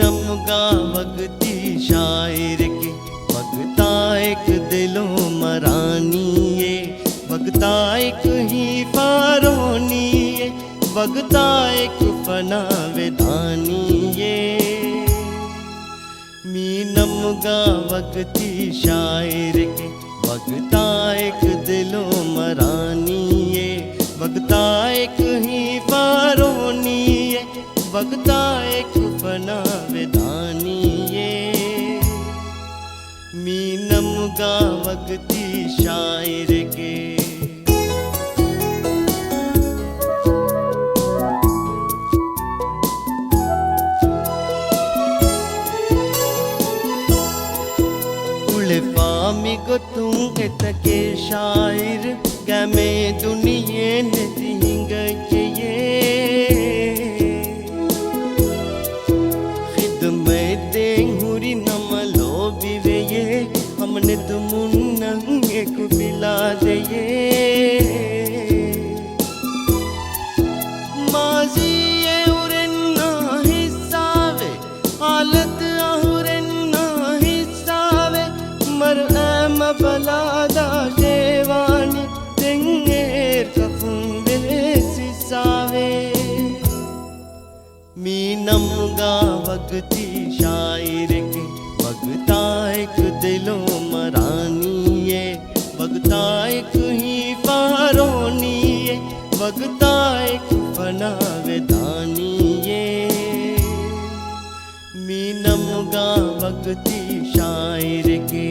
नमगा वगती शायर के वगता एक दिलो मरानी ये वगता एक ही फारोनी ये वगता एक फना विधानी ये मी नमगा वगती शायर के वगता एक दिलो मरानी ये वगता एक ही फारोनी ये वगता एक फना विधानी ये मी नमगा वगती शायर के फामी को तुम के शायर गमे दुनिया ने दिंग ये खिदमत देंगुरी नमलो बिवे ये हमने तुमुन्नंगे को बिला दे ये माजी ये उरन्ना हिस्सावे हालत बलादा शेवानी तेंगेर कफुंदे सिसावे मी नमगा वगती शायर के वगता एक दिलो मरानी ये वगता एक ही फारोनी ये वगता एक फना विधानी ये मी नमगा वगती शायर के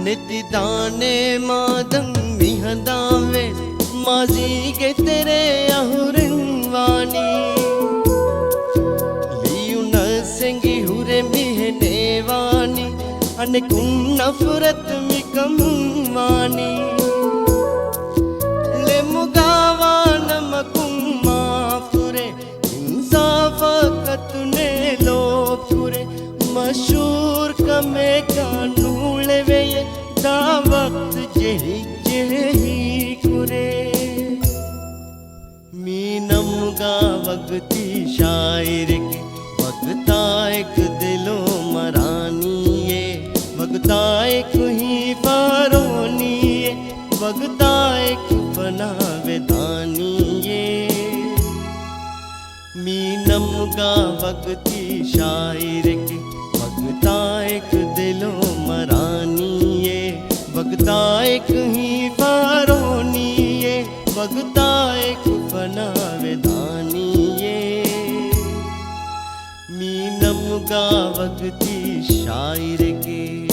नितिदाने मादम मिहदावे माजी के तेरे अहुरवानी लियु न सेंगी हुरे मिहनेवानी अनेकुं नफरत मिकमवानी ले मुगावा नमकुं माफुरे इंसाफ कतुने लोपुरे मशहूर कमे कानूले वे दा वक्त जेही जेही कुरे मी नमगा वगती शायर के वगता एक दिलो मरानी ये वगता एक ही फारोनी ये वगता एक फना विधानी ये मी नमगा वगती शायर के वगता एक दिलो मरानी ये वगता एक ही फारोनी ये वगता एक फना विधानी ये मी नमगा वगती शायर के।